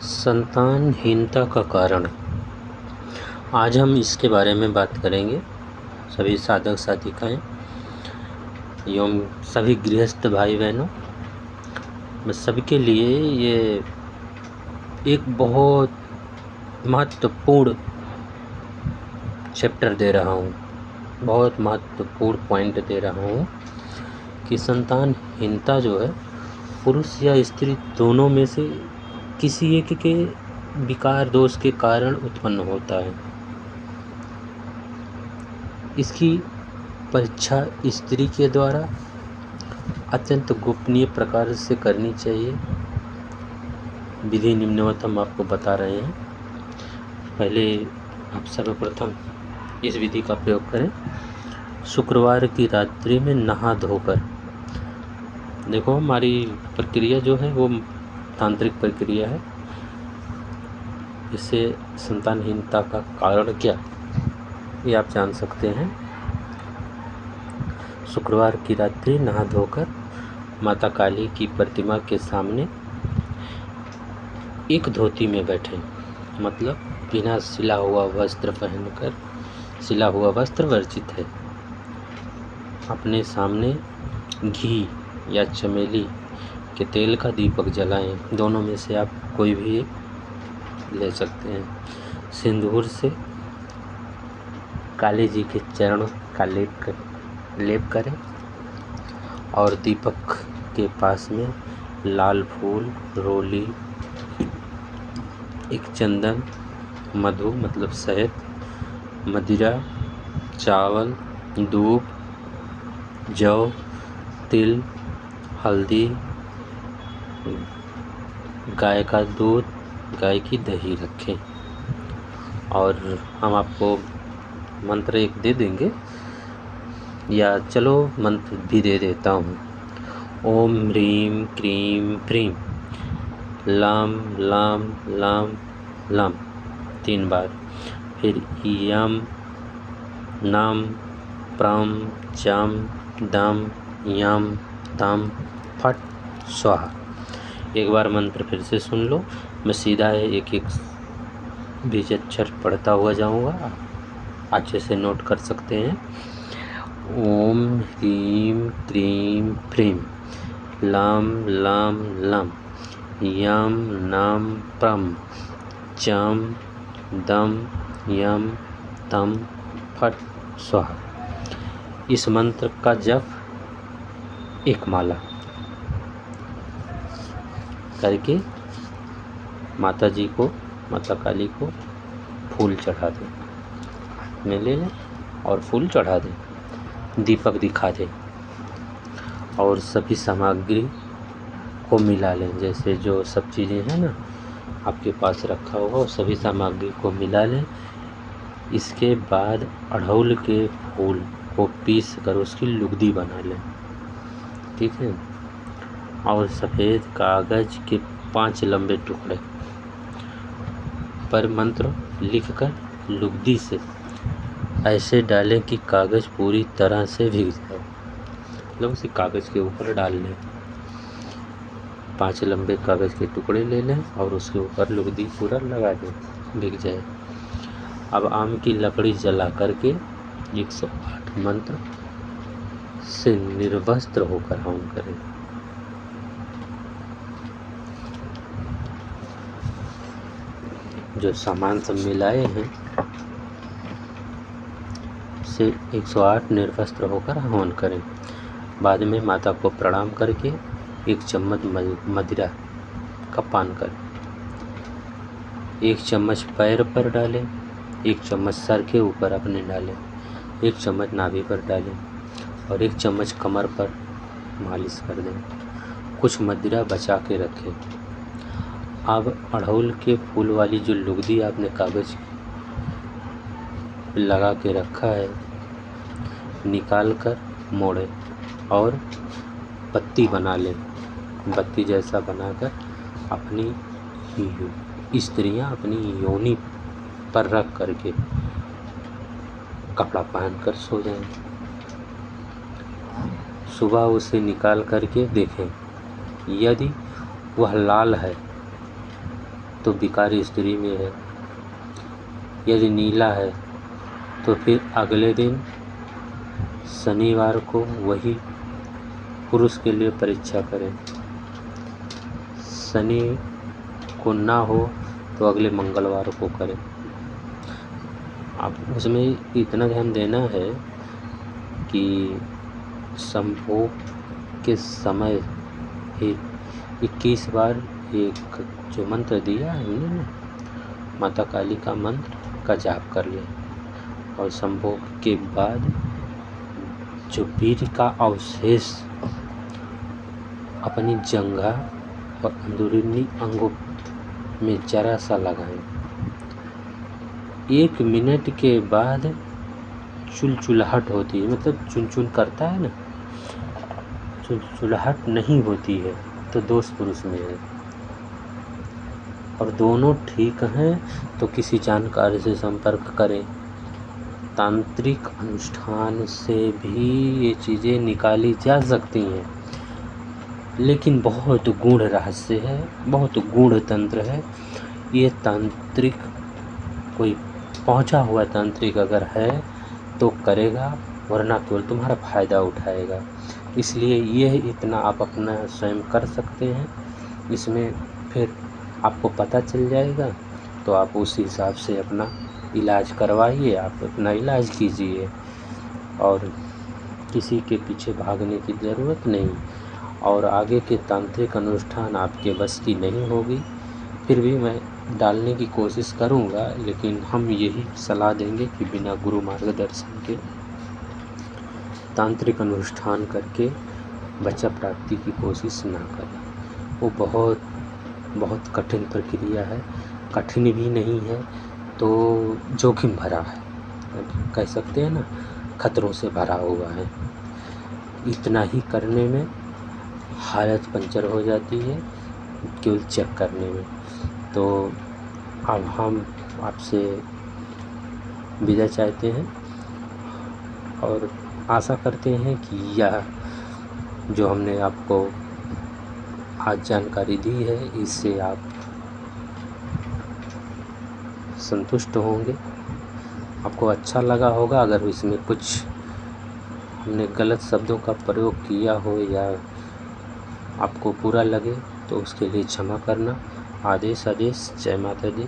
संतानहीनता का कारण। आज हम इसके बारे में बात करेंगे। सभी साधक साधिकाएं एवं सभी गृहस्थ भाई बहनों, मैं सबके लिए ये एक बहुत महत्वपूर्ण चैप्टर दे रहा हूँ, बहुत महत्वपूर्ण पॉइंट दे रहा हूँ कि संतानहीनता जो है पुरुष या स्त्री दोनों में से किसी एक के विकार दोष के कारण उत्पन्न होता है। इसकी परीक्षा स्त्री के द्वारा अत्यंत गोपनीय प्रकार से करनी चाहिए। विधि निम्नवतम आपको बता रहे हैं। पहले आप सर्वप्रथम इस विधि का प्रयोग करें। शुक्रवार की रात्रि में नहा धोकर, देखो हमारी प्रक्रिया जो है वो तांत्रिक प्रक्रिया है। इससे संतानहीनता का कारण क्या ये आप जान सकते हैं। शुक्रवार की रात्रि नहा धोकर माता काली की प्रतिमा के सामने एक धोती में बैठे, मतलब बिना सिला हुआ वस्त्र पहनकर। सिला हुआ वस्त्र वर्जित है। अपने सामने घी या चमेली के तेल का दीपक जलाएं। दोनों में से आप कोई भी एक ले सकते हैं। सिंदूर से काली जी के चरणों का लेप करें और दीपक के पास में लाल फूल, रोली, एक चंदन, मधु मतलब शहद, मदिरा, चावल, दूध, जौ, तिल, हल्दी, गाय का दूध, गाय की दही रखें। और हम आपको मंत्र एक दे देंगे, या चलो मंत्र भी दे देता हूँ। ओम ह्रीं क्रीं प्रीं लाम लाम लाम लाम 3 बार। फिर यम नाम प्राम चाम दाम याम ताम फट स्वाहा। एक बार मंत्र फिर से सुन लो। मैं सीधा एक एक बीज अक्षर पढ़ता हुआ जाऊंगा, अच्छे से नोट कर सकते हैं। ओम ह्रीं क्रीं प्रीं लाम लाम लाम याम नाम प्रम चाम दम यम तम फट स्वाहा। इस मंत्र का जप एक माला करके माता जी को, माता काली को फूल चढ़ा दें। हाथ में ले लें और फूल चढ़ा दें, दीपक दिखा दें और सभी सामग्री को मिला लें। जैसे जो सब चीज़ें हैं ना आपके पास रखा होगा, उस सभी सामग्री को मिला लें। इसके बाद अड़हुल के फूल को पीस कर उसकी लुगदी बना लें, ठीक है। और सफ़ेद कागज़ के 5 लंबे टुकड़े पर मंत्र लिखकर लुगदी से ऐसे डालें कि कागज़ पूरी तरह से भीग जाए। मतलब उसी कागज़ के ऊपर डाल लें। 5 लंबे कागज़ के टुकड़े ले लें और उसके ऊपर लुगदी पूरा लगा दें, भीग जाए। अब आम की लकड़ी जला करके 108 मंत्र से निर्वस्त्र होकर हवन करें। जो सामान सब मिलाए हैं से 108 निर्वस्त्र होकर हवन करें। बाद में माता को प्रणाम करके 1 चम्मच मदिरा का पान करें। 1 चम्मच पैर पर डालें, 1 चम्मच सर के ऊपर अपने डालें, 1 चम्मच नाभि पर डालें और 1 चम्मच कमर पर मालिश कर दें। कुछ मदिरा बचा के रखें। अब अड़हुल के फूल वाली जो लुगदी आपने कागज़ लगा के रखा है, निकाल कर मोड़े और पत्ती बना लें। बत्ती जैसा बनाकर अपनी स्त्रियां अपनी योनि पर रख करके कपड़ा पहन कर सो जाएं। सुबह उसे निकाल करके देखें, यदि वह लाल है तो विकार स्त्री में है। यदि नीला है तो फिर अगले दिन शनिवार को वही पुरुष के लिए परीक्षा करें। शनि को ना हो तो अगले मंगलवार को करें। आप उसमें इतना ध्यान देना है कि संभोग के समय ही 21 बार एक जो मंत्र दिया है हमने ना, माता काली का मंत्र का जाप कर ले। और संभोग के बाद जो वीर्य का अवशेष अपनी जंघा और अंदरूनी अंगों में जरा सा लगाएं। 1 मिनट के बाद चुलचुलाहट होती है, मतलब चुन करता है ना, चुलचुलाहट नहीं होती है तो दोष पुरुष में है। और दोनों ठीक हैं तो किसी जानकार से संपर्क करें। तांत्रिक अनुष्ठान से भी ये चीज़ें निकाली जा सकती हैं, लेकिन बहुत गूढ़ रहस्य है, बहुत गूढ़ तंत्र है। ये तांत्रिक कोई पहुंचा हुआ तांत्रिक अगर है तो करेगा, वरना केवल तुम्हारा फ़ायदा उठाएगा। इसलिए यह इतना आप अपना स्वयं कर सकते हैं। इसमें फिर आपको पता चल जाएगा तो आप उस हिसाब से अपना इलाज करवाइए, आप अपना इलाज कीजिए और किसी के पीछे भागने की ज़रूरत नहीं। और आगे के तांत्रिक अनुष्ठान आपके बस की नहीं होगी, फिर भी मैं डालने की कोशिश करूँगा, लेकिन हम यही सलाह देंगे कि बिना गुरु मार्गदर्शन के तांत्रिक अनुष्ठान करके बच्चा प्राप्ति की कोशिश ना करें। वो बहुत बहुत कठिन प्रक्रिया है, कठिन भी नहीं है तो जोखिम भरा है, कह सकते हैं ना, खतरों से भरा हुआ है। इतना ही करने में हालत पंचर हो जाती है केवल चेक करने में। तो अब हम आपसे विदा चाहते हैं और आशा करते हैं कि यह जो हमने आपको आज जानकारी दी है इससे आप संतुष्ट होंगे, आपको अच्छा लगा होगा। अगर इसमें कुछ हमने गलत शब्दों का प्रयोग किया हो या आपको बुरा लगे तो उसके लिए क्षमा करना। आदेश। जय माता दी।